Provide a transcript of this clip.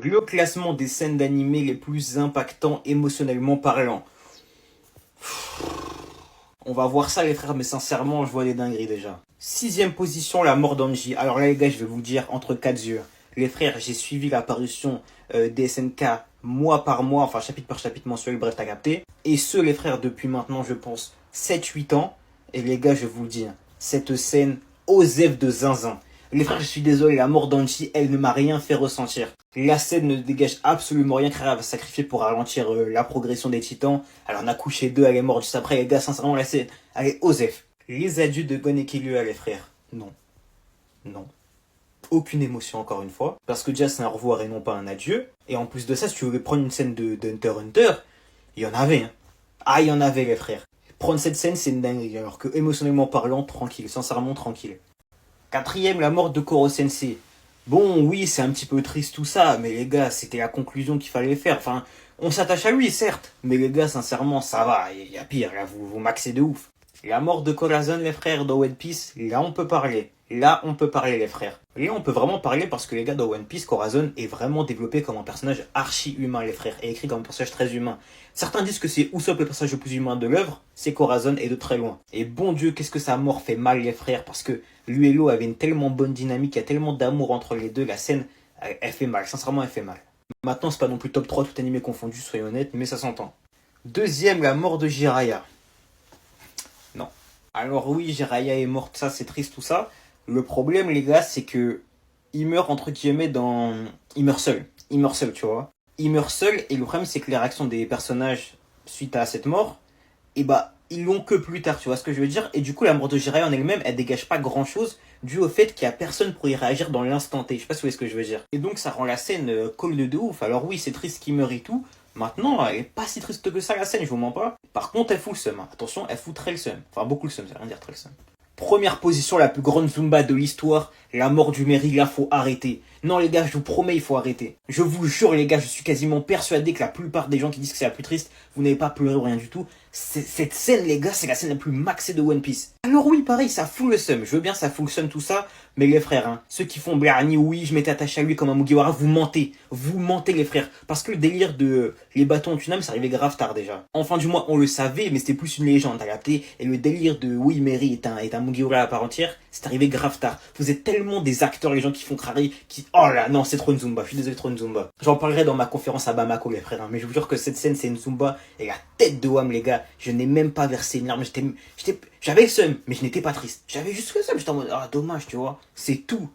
Le classement des scènes d'animé les plus impactants émotionnellement parlant. On va voir ça les frères, mais sincèrement, je vois des dingueries déjà. Sixième position, la mort d'Anji. Alors là les gars, je vais vous dire entre quatre yeux. Les frères, j'ai suivi l'apparition des SNK mois par mois, enfin chapitre par chapitre mensuel, bref, t'as capté. Et ce, les frères, depuis maintenant, je pense, 7-8 ans. Et les gars, je vous le dis, cette scène Osef de zinzin. Les frères, je suis désolé, la mort d'Anji, elle ne m'a rien fait ressentir. La scène ne dégage absolument rien, car elle va sacrifier pour ralentir la progression des titans. Alors on a couché 2, elle est morte juste après, les gars, sincèrement, la scène, elle est Osef. Les adieux de Gon et Killua, les frères. Non. Non. Aucune émotion encore une fois. Parce que déjà c'est un au revoir et non pas un adieu. Et en plus de ça, si tu voulais prendre une scène de Hunter x Hunter, il y en avait. Hein. Ah, il y en avait les frères. Prendre cette scène, c'est une dinguerie. Alors que émotionnellement parlant, tranquille. Sincèrement, tranquille. Quatrième, la mort de Koro Sensei. Bon, oui, c'est un petit peu triste tout ça, mais les gars, c'était la conclusion qu'il fallait faire. Enfin, on s'attache à lui, certes. Mais les gars, sincèrement, ça va. Il y a pire, là, vous maxez de ouf. La mort de Corazon, les frères, dans One Piece, là on peut parler. Là on peut parler, les frères. Là on peut vraiment parler parce que les gars, dans One Piece, Corazon est vraiment développé comme un personnage archi-humain, les frères, et écrit comme un personnage très humain. Certains disent que c'est Usopp le personnage le plus humain de l'œuvre, c'est Corazon et de très loin. Et bon Dieu, qu'est-ce que sa mort fait mal, les frères, parce que lui et Lo avaient une tellement bonne dynamique, il y a tellement d'amour entre les deux, la scène, elle fait mal, sincèrement elle fait mal. Maintenant c'est pas non plus top 3 tout animé confondu, soyons honnêtes, mais ça s'entend. Deuxième, la mort de Jiraiya. Non. Alors oui, Jiraiya est morte, ça c'est triste tout ça. Le problème les gars, c'est que il meurt entre guillemets dans... Il meurt seul. Il meurt seul, tu vois. Il meurt seul et le problème c'est que les réactions des personnages suite à cette mort, et bah ils l'ont que plus tard, tu vois ce que je veux dire. Et du coup la mort de Jiraiya en elle-même, elle dégage pas grand chose dû au fait qu'il y a personne pour y réagir dans l'instant T. Je sais pas si vous voyez ce que je veux dire. Et donc ça rend la scène cold de ouf. Alors oui, c'est triste qu'il meure et tout. Maintenant, elle est pas si triste que ça la scène, je vous mens pas. Par contre, elle fout le seum. Hein. Attention, elle fout très le seum. Enfin, beaucoup le seum, ça veut rien dire très le seum. Première position, la plus grande Zumba de l'histoire, la mort du Mary, là, faut arrêter. Non, les gars, je vous promets, il faut arrêter. Je vous jure, les gars, je suis quasiment persuadé que la plupart des gens qui disent que c'est la plus triste, vous n'avez pas pleuré ou rien du tout. Cette scène, les gars, c'est la scène la plus maxée de One Piece. Alors oui, pareil, ça fout le seum. Je veux bien, ça fout le seum, tout ça. Mais les frères, hein, ceux qui font Blarni, oui, je m'étais attaché à lui comme un Mugiwara, vous mentez. Vous mentez, les frères. Parce que le délire de les bâtons en Tunam, ça arrivait grave tard déjà. Enfin, du moins, on le savait, mais c'était plus une légende, t'as capté. Et le délire de oui, Mary est un Mugiwara à part entière, c'est arrivé grave tard. Vous êtes tellement des acteurs, les gens qui font crari, qui... Oh là, non, c'est trop une Zumba. Je suis désolé, trop une Zumba. J'en parlerai dans ma conférence à Bamako, les frères. Hein, mais je vous jure que cette scène, c'est une Zumba. Et la tête de Wam, les gars, je n'ai même pas versé une larme. J'avais le seum, mais je n'étais pas triste. J'avais juste le seum. J'étais en mode, ah, dommage, tu vois. C'est tout.